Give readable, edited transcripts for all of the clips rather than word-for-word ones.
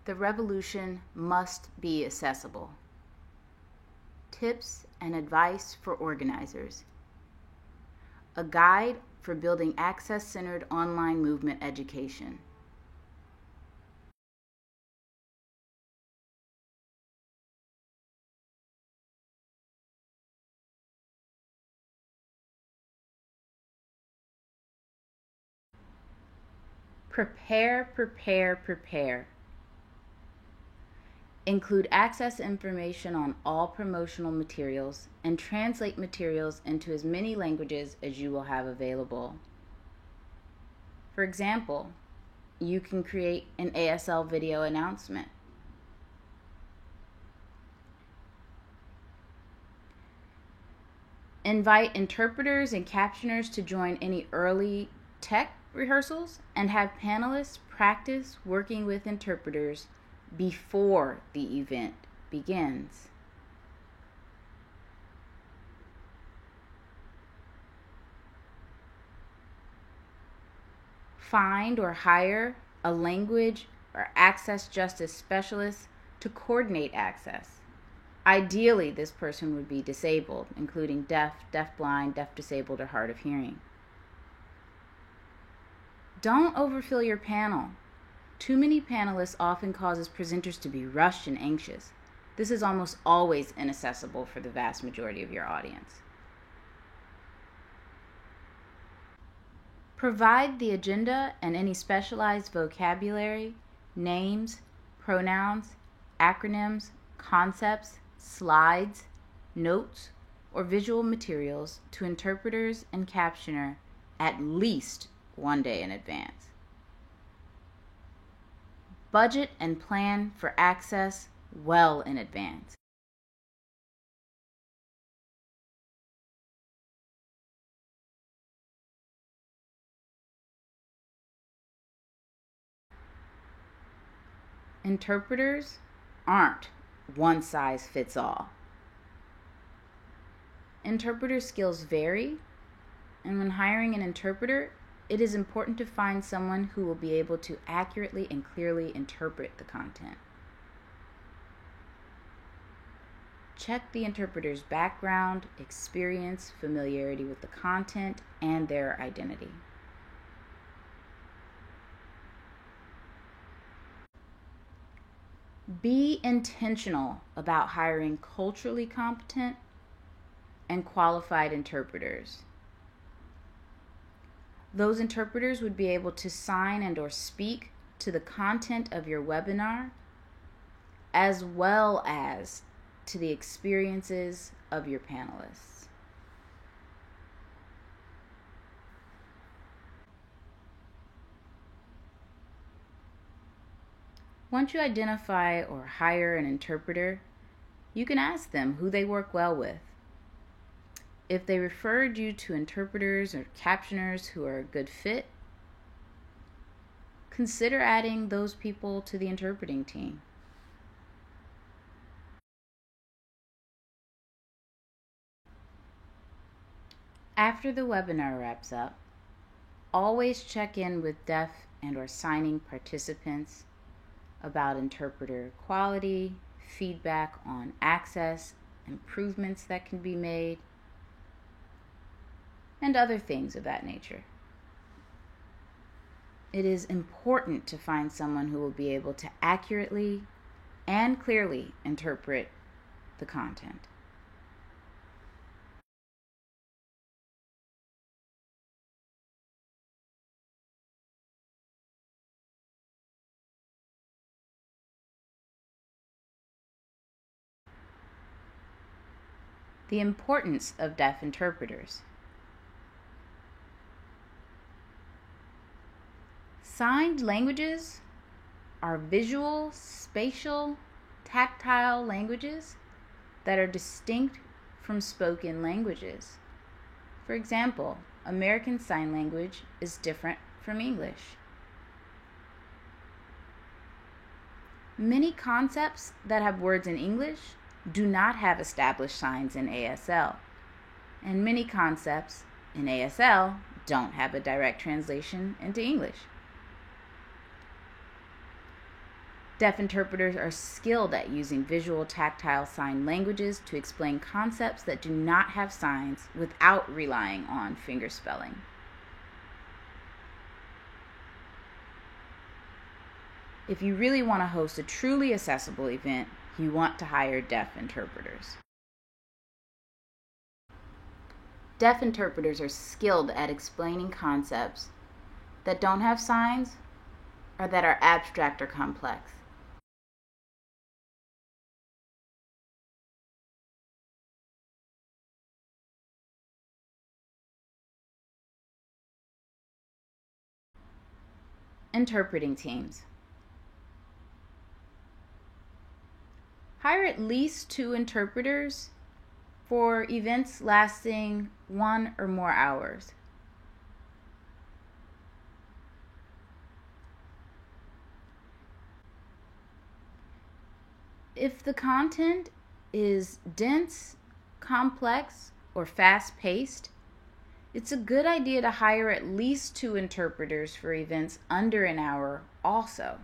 The revolution must be accessible. Tips and advice for organizers. A guide for building access-centered online movement education. Prepare, prepare, prepare. Include access information on all promotional materials and translate materials into as many languages as you will have available. For example, you can create an ASL video announcement. Invite interpreters and captioners to join any early tech rehearsals and have panelists practice working with interpreters before the event begins. Find or hire a language or access justice specialist to coordinate access. Ideally, this person would be disabled, including deaf, deafblind, deaf-disabled, or hard of hearing. Don't overfill your panel. Too many panelists often causes presenters to be rushed and anxious. This is almost always inaccessible for the vast majority of your audience. Provide the agenda and any specialized vocabulary, names, pronouns, acronyms, concepts, slides, notes, or visual materials to interpreters and captioner at least one day in advance. Budget and plan for access well in advance. Interpreters aren't one size fits all. Interpreter skills vary, and when hiring an interpreter, it is important to find someone who will be able to accurately and clearly interpret the content. Check the interpreter's background, experience, familiarity with the content, and their identity. Be intentional about hiring culturally competent and qualified interpreters. Those interpreters would be able to sign and/or speak to the content of your webinar, as well as to the experiences of your panelists. Once you identify or hire an interpreter, you can ask them who they work well with. If they referred you to interpreters or captioners who are a good fit, consider adding those people to the interpreting team. After the webinar wraps up, always check in with deaf and/or signing participants about interpreter quality, feedback on access, improvements that can be made, and other things of that nature. It is important to find someone who will be able to accurately and clearly interpret the content. The importance of deaf interpreters. Signed languages are visual, spatial, tactile languages that are distinct from spoken languages. For example, American Sign Language is different from English. Many concepts that have words in English do not have established signs in ASL, and many concepts in ASL don't have a direct translation into English. Deaf interpreters are skilled at using visual tactile sign languages to explain concepts that do not have signs without relying on fingerspelling. If you really want to host a truly accessible event, you want to hire deaf interpreters. Deaf interpreters are skilled at explaining concepts that don't have signs or that are abstract or complex. Interpreting teams. Hire at least 2 interpreters for events lasting 1 or more hours. If the content is dense, complex, or fast-paced, it's a good idea to hire at least 2 interpreters for events under an hour also.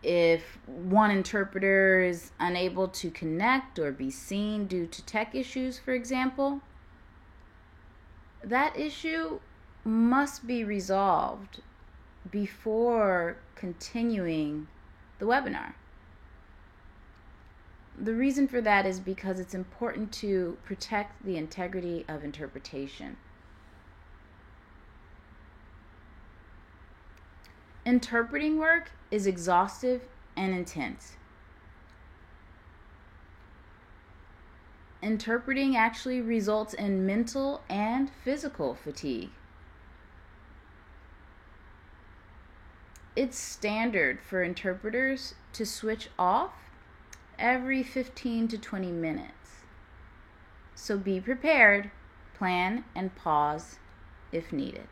If one interpreter is unable to connect or be seen due to tech issues, for example, that issue must be resolved before continuing the webinar. The reason for that is because it's important to protect the integrity of interpretation. Interpreting work is exhaustive and intense. Interpreting actually results in mental and physical fatigue. It's standard for interpreters to switch off every 15 to 20 minutes. So be prepared, plan, and pause if needed.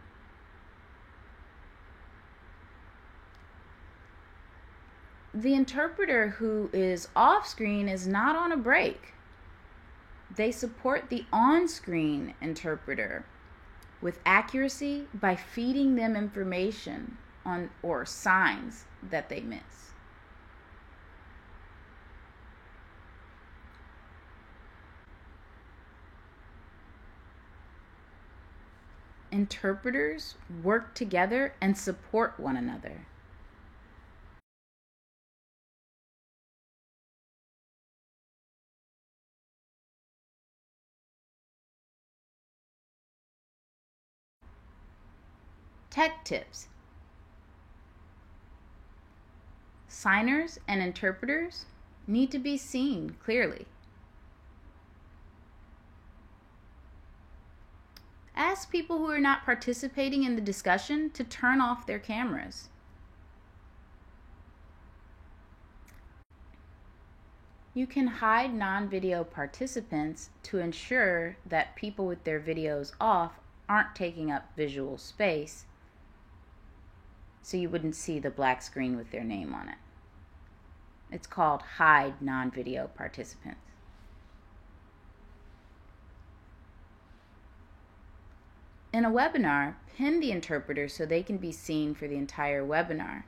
The interpreter who is off screen is not on a break. They support the on-screen interpreter with accuracy by feeding them information on or signs that they miss. Interpreters work together and support one another. Tech tips. Signers and interpreters need to be seen clearly. Ask people who are not participating in the discussion to turn off their cameras. You can hide non-video participants to ensure that people with their videos off aren't taking up visual space, so you wouldn't see the black screen with their name on it. It's called hide non-video participants. In a webinar, pin the interpreter so they can be seen for the entire webinar.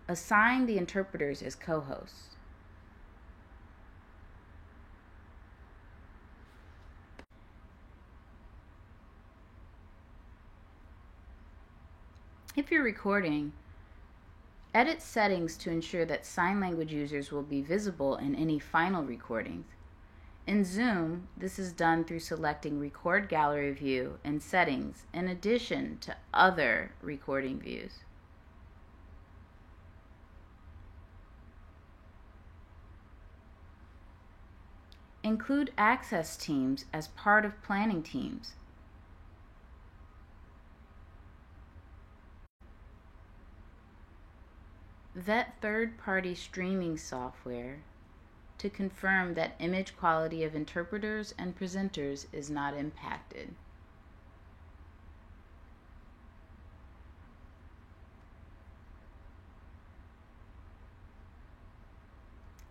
Assign the interpreters as co-hosts. If you're recording, edit settings to ensure that sign language users will be visible in any final recordings. In Zoom, this is done through selecting Record Gallery View and Settings in addition to other recording views. Include access teams as part of planning teams. Vet third-party streaming software to confirm that image quality of interpreters and presenters is not impacted.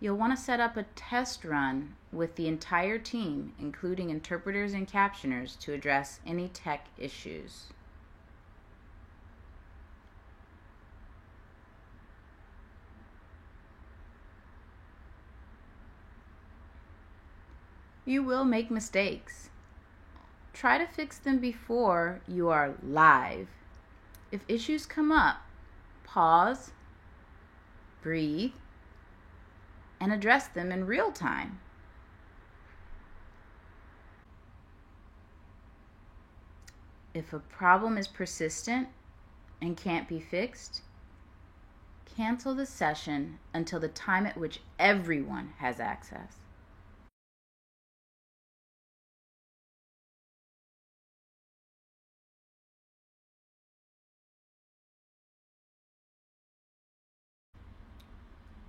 You'll want to set up a test run with the entire team, including interpreters and captioners, to address any tech issues. You will make mistakes. Try to fix them before you are live. If issues come up, pause, breathe, and address them in real time. If a problem is persistent and can't be fixed, cancel the session until the time at which everyone has access.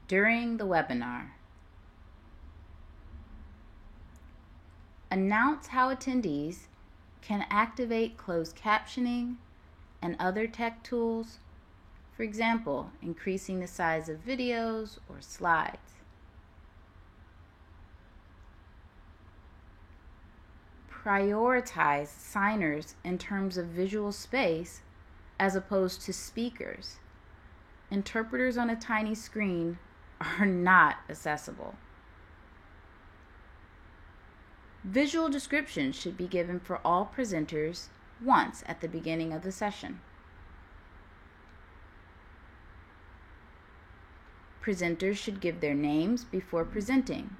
During the webinar, announce how attendees can activate closed captioning and other tech tools, for example, increasing the size of videos or slides. Prioritize signers in terms of visual space as opposed to speakers. Interpreters on a tiny screen are not accessible. Visual descriptions should be given for all presenters once at the beginning of the session. Presenters should give their names before presenting.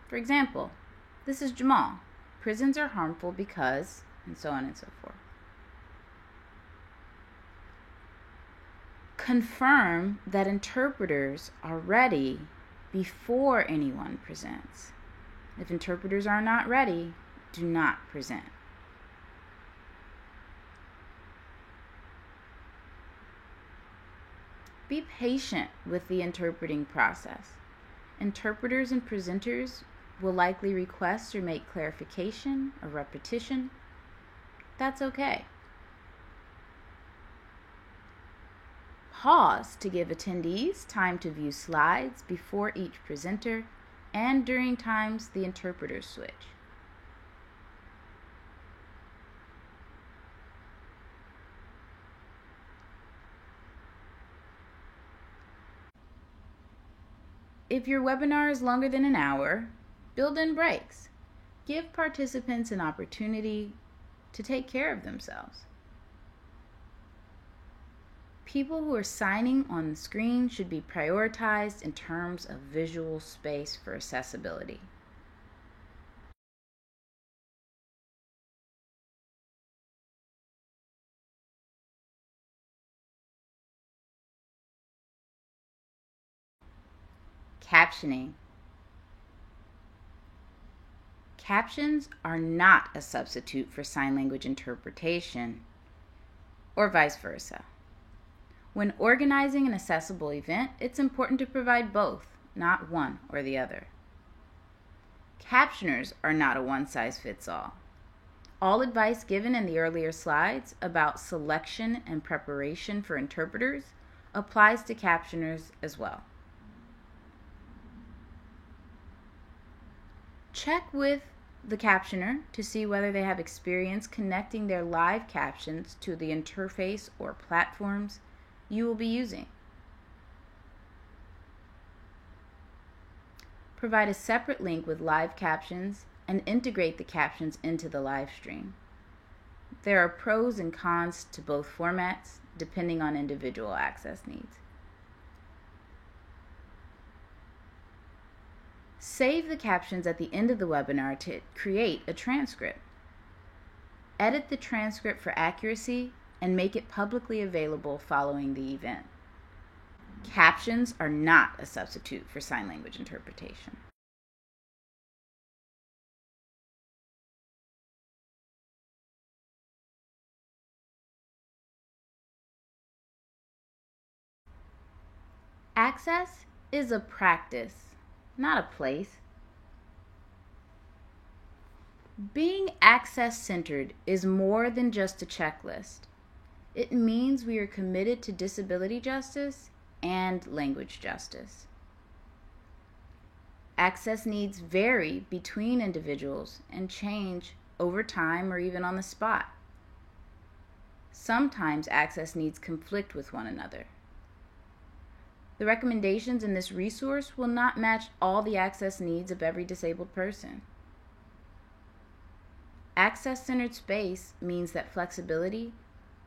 For example, this is Jamal. Prisons are harmful because, and so on and so forth. Confirm that interpreters are ready before anyone presents. If interpreters are not ready, do not present. Be patient with the interpreting process. Interpreters and presenters will likely request or make clarification or repetition. That's okay. Pause to give attendees time to view slides before each presenter and during times the interpreters switch. If your webinar is longer than an hour, build in breaks. Give participants an opportunity to take care of themselves. People who are signing on the screen should be prioritized in terms of visual space for accessibility. Captioning. Captions are not a substitute for sign language interpretation, or vice versa. When organizing an accessible event, it's important to provide both, not one or the other. Captioners are not a one-size-fits-all. All advice given in the earlier slides about selection and preparation for interpreters applies to captioners as well. Check with the captioner to see whether they have experience connecting their live captions to the interface or platforms you will be using. Provide a separate link with live captions and integrate the captions into the live stream. There are pros and cons to both formats depending on individual access needs. Save the captions at the end of the webinar to create a transcript. Edit the transcript for accuracy and make it publicly available following the event. Captions are not a substitute for sign language interpretation. Access is a practice, not a place. Being access-centered is more than just a checklist. It means we are committed to disability justice and language justice. Access needs vary between individuals and change over time or even on the spot. Sometimes access needs conflict with one another. The recommendations in this resource will not match all the access needs of every disabled person. Access-centered space means that flexibility,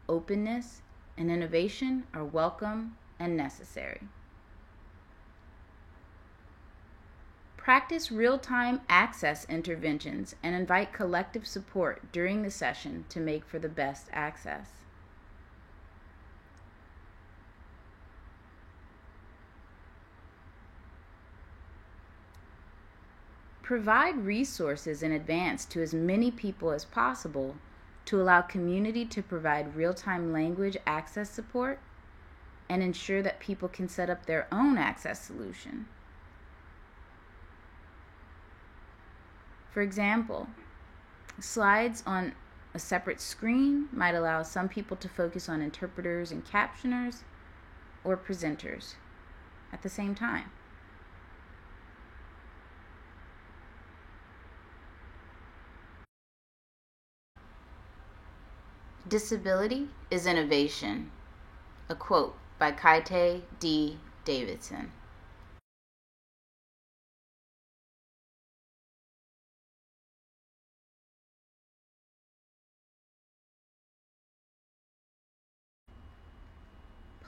openness, and innovation are welcome and necessary. Practice real-time access interventions and invite collective support during the session to make for the best access. Provide resources in advance to as many people as possible to allow community to provide real-time language access support and ensure that people can set up their own access solution. For example, slides on a separate screen might allow some people to focus on interpreters and captioners or presenters at the same time. Disability is innovation. A quote by Kaite D. Davidson.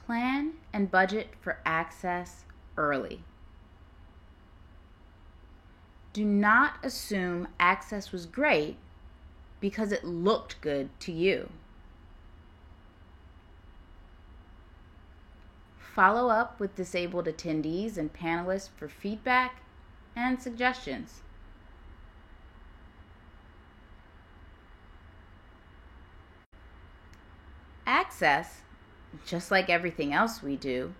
Plan and budget for access early. Do not assume access was great because it looked good to you. Follow up with disabled attendees and panelists for feedback and suggestions. Access, just like everything else we do,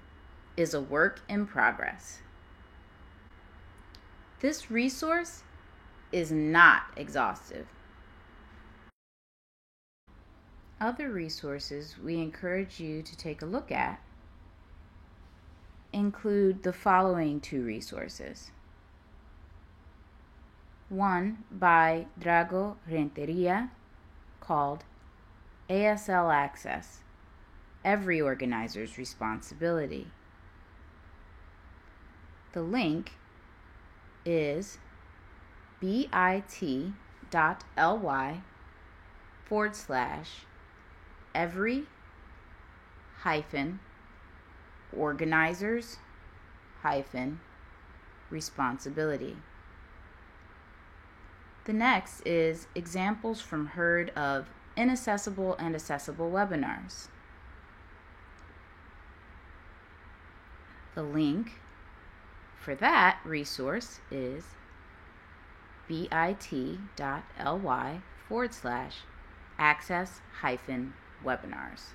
is a work in progress. This resource is not exhaustive. Other resources we encourage you to take a look at include the following 2 resources. One by Drago Renteria called ASL Access, Every Organizer's Responsibility. The link is bit.ly/every-organizers-responsibility. The next is examples from heard of inaccessible and accessible webinars. The link for that resource is bit.ly/access-webinars.